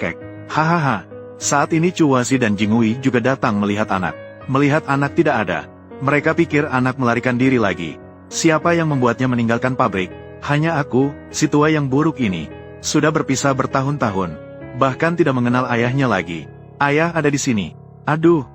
kakek. Hahaha. Saat ini Chuwazi dan Jingui juga datang melihat anak. Melihat anak tidak ada. Mereka pikir anak melarikan diri lagi. Siapa yang membuatnya meninggalkan pabrik? Hanya aku, si tua yang buruk ini. Sudah berpisah bertahun-tahun. Bahkan tidak mengenal ayahnya lagi. Ayah ada di sini. Aduh,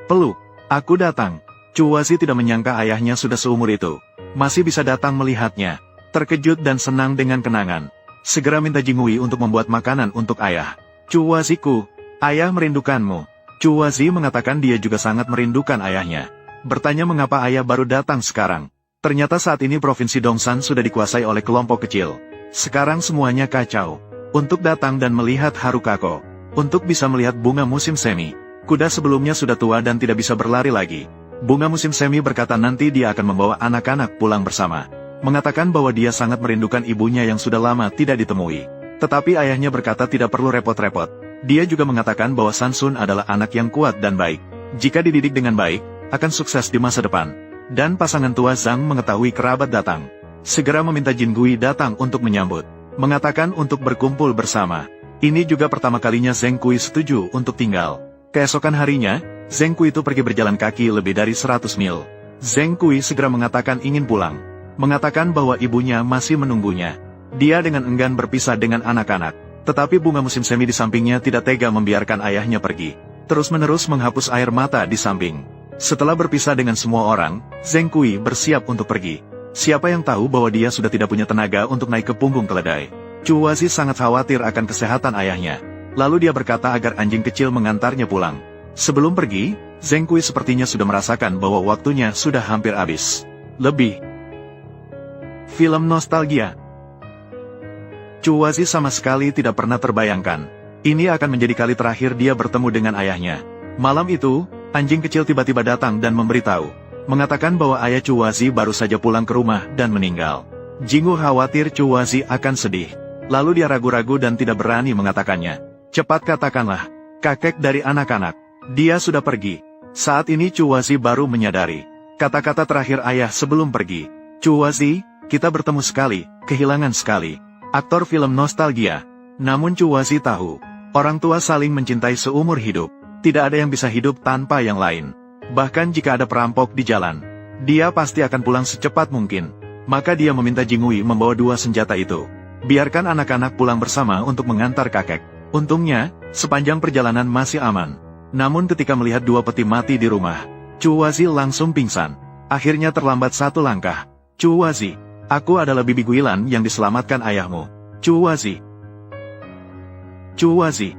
peluk. Aku datang. Chuwazi tidak menyangka ayahnya sudah seumur itu. Masih bisa datang melihatnya. Terkejut dan senang dengan kenangan. Segera minta Jingui untuk membuat makanan untuk ayah. Chuwaziku, ayah merindukanmu. Chuwazi mengatakan dia juga sangat merindukan ayahnya. Bertanya mengapa ayah baru datang sekarang. Ternyata saat ini Provinsi Dongsan sudah dikuasai oleh kelompok kecil. Sekarang semuanya kacau. Untuk datang dan melihat Harukako. Untuk bisa melihat bunga musim semi. Kuda sebelumnya sudah tua dan tidak bisa berlari lagi. Bunga musim semi berkata nanti dia akan membawa anak-anak pulang bersama. Mengatakan bahwa dia sangat merindukan ibunya yang sudah lama tidak ditemui. Tetapi ayahnya berkata tidak perlu repot-repot. Dia juga mengatakan bahwa Sansun adalah anak yang kuat dan baik. Jika dididik dengan baik, akan sukses di masa depan. Dan pasangan tua Zhang mengetahui kerabat datang. Segera meminta Jingui datang untuk menyambut. Mengatakan untuk berkumpul bersama. Ini juga pertama kalinya Zheng Kui setuju untuk tinggal. Keesokan harinya, Zheng Kui itu pergi berjalan kaki lebih dari 100 mil. Zheng Kui segera mengatakan ingin pulang. Mengatakan bahwa ibunya masih menunggunya. Dia dengan enggan berpisah dengan anak-anak. Tetapi bunga musim semi di sampingnya tidak tega membiarkan ayahnya pergi. Terus-menerus menghapus air mata di samping. Setelah berpisah dengan semua orang, Zheng Kui bersiap untuk pergi. Siapa yang tahu bahwa dia sudah tidak punya tenaga untuk naik ke punggung keledai. Chuwazi sangat khawatir akan kesehatan ayahnya. Lalu dia berkata agar anjing kecil mengantarnya pulang. Sebelum pergi, Zheng Kui sepertinya sudah merasakan bahwa waktunya sudah hampir habis. Lebih. Film nostalgia. Chuwazi sama sekali tidak pernah terbayangkan. Ini akan menjadi kali terakhir dia bertemu dengan ayahnya. Malam itu, anjing kecil tiba-tiba datang dan memberitahu. Mengatakan bahwa ayah Chuwazi baru saja pulang ke rumah dan meninggal. Jingu khawatir Chuwazi akan sedih. Lalu dia ragu-ragu dan tidak berani mengatakannya. Cepat katakanlah, kakek dari anak-anak. Dia sudah pergi. Saat ini Chuwazi baru menyadari. Kata-kata terakhir ayah sebelum pergi. Chuwazi, kita bertemu sekali, kehilangan sekali. Aktor film nostalgia. Namun Chuwazi tahu, orang tua saling mencintai seumur hidup. Tidak ada yang bisa hidup tanpa yang lain. Bahkan jika ada perampok di jalan, dia pasti akan pulang secepat mungkin. Maka dia meminta Jingui membawa dua senjata itu. Biarkan anak-anak pulang bersama untuk mengantar kakek. Untungnya, sepanjang perjalanan masih aman. Namun ketika melihat dua peti mati di rumah, Chuwazi langsung pingsan. Akhirnya terlambat satu langkah. Chuwazi. Aku adalah bibi Guilan yang diselamatkan ayahmu. Chuwazi. Chuwazi.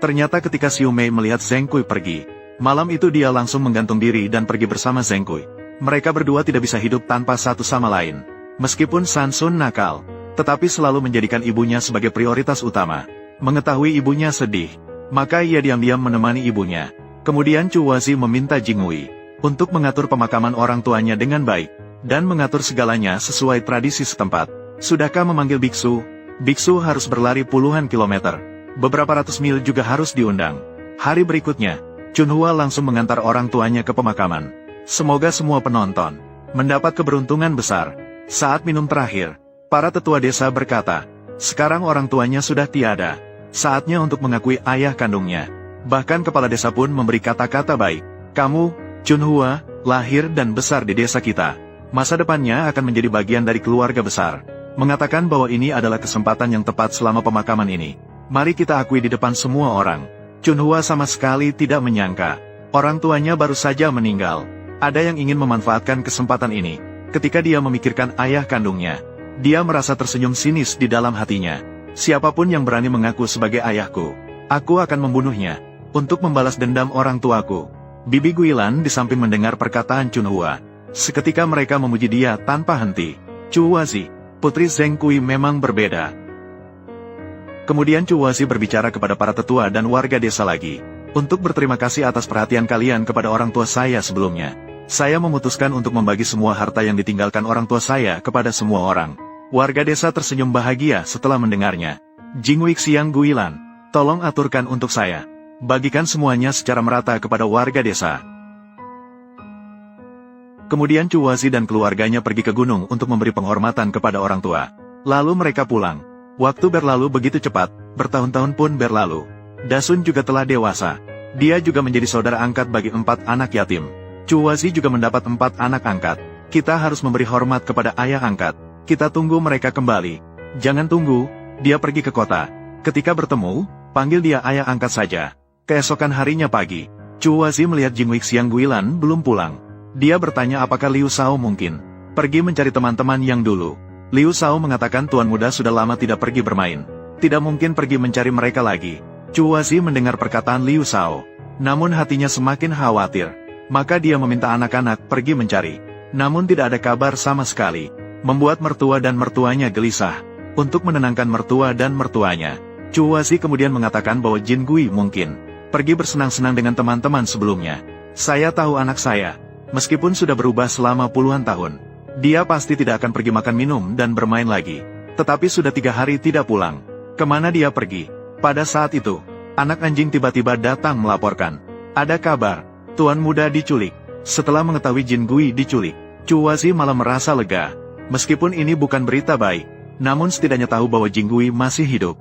Ternyata ketika Xiu Mei melihat Zheng Kui pergi, malam itu dia langsung menggantung diri dan pergi bersama Zheng Kui. Mereka berdua tidak bisa hidup tanpa satu sama lain. Meskipun Sansun nakal, tetapi selalu menjadikan ibunya sebagai prioritas utama. Mengetahui ibunya sedih, maka ia diam-diam menemani ibunya. Kemudian Chuwazi meminta Jingui untuk mengatur pemakaman orang tuanya dengan baik, dan mengatur segalanya sesuai tradisi setempat. Sudahkah memanggil biksu? Biksu harus berlari puluhan kilometer. Beberapa ratus mil juga harus diundang. Hari berikutnya, Chunhua langsung mengantar orang tuanya ke pemakaman. Semoga semua penonton mendapat keberuntungan besar. Saat minum terakhir, para tetua desa berkata, sekarang orang tuanya sudah tiada. Saatnya untuk mengakui ayah kandungnya. Bahkan kepala desa pun memberi kata-kata baik. Kamu, Chunhua, lahir dan besar di desa kita. Masa depannya akan menjadi bagian dari keluarga besar. Mengatakan bahwa ini adalah kesempatan yang tepat selama pemakaman ini. Mari kita akui di depan semua orang. Chunhua sama sekali tidak menyangka. Orang tuanya baru saja meninggal. Ada yang ingin memanfaatkan kesempatan ini. Ketika dia memikirkan ayah kandungnya, dia merasa tersenyum sinis di dalam hatinya. Siapapun yang berani mengaku sebagai ayahku, aku akan membunuhnya. Untuk membalas dendam orang tuaku. Bibi Guilan di samping mendengar perkataan Chunhua. Seketika mereka memuji dia tanpa henti. Chuwazi, putri Zheng Kui memang berbeda. Kemudian Chuwazi berbicara kepada para tetua dan warga desa lagi. Untuk berterima kasih atas perhatian kalian kepada orang tua saya sebelumnya. Saya memutuskan untuk membagi semua harta yang ditinggalkan orang tua saya kepada semua orang. Warga desa tersenyum bahagia setelah mendengarnya. Jingui Xiang Guilan, tolong aturkan untuk saya. Bagikan semuanya secara merata kepada warga desa. Kemudian Chuwazi dan keluarganya pergi ke gunung untuk memberi penghormatan kepada orang tua. Lalu mereka pulang. Waktu berlalu begitu cepat, bertahun-tahun pun berlalu. Dasun juga telah dewasa. Dia juga menjadi saudara angkat bagi 4 anak yatim. Chuwazi juga mendapat 4 anak angkat. Kita harus memberi hormat kepada ayah angkat. Kita tunggu mereka kembali. Jangan tunggu, dia pergi ke kota. Ketika bertemu, panggil dia ayah angkat saja. Keesokan harinya pagi, Chuwazi melihat Jingwei Xiang Guilan belum pulang. Dia bertanya apakah Liu Shao mungkin pergi mencari teman-teman yang dulu. Liu Shao mengatakan tuan muda sudah lama tidak pergi bermain. Tidak mungkin pergi mencari mereka lagi. Chuwazi mendengar perkataan Liu Shao. Namun hatinya semakin khawatir. Maka dia meminta anak-anak pergi mencari. Namun tidak ada kabar sama sekali. Membuat mertua dan mertuanya gelisah. Untuk menenangkan mertua dan mertuanya, Chuwazi kemudian mengatakan bahwa Jin Gui mungkin pergi bersenang-senang dengan teman-teman sebelumnya. Saya tahu anak saya. Meskipun sudah berubah selama puluhan tahun, dia pasti tidak akan pergi makan minum dan bermain lagi. Tetapi sudah 3 hari tidak pulang. Kemana dia pergi? Pada saat itu, anak anjing tiba-tiba datang melaporkan. Ada kabar, tuan muda diculik. Setelah mengetahui Jin Gui diculik, Chuwazi malah merasa lega. Meskipun ini bukan berita baik, namun setidaknya tahu bahwa Jin Gui masih hidup.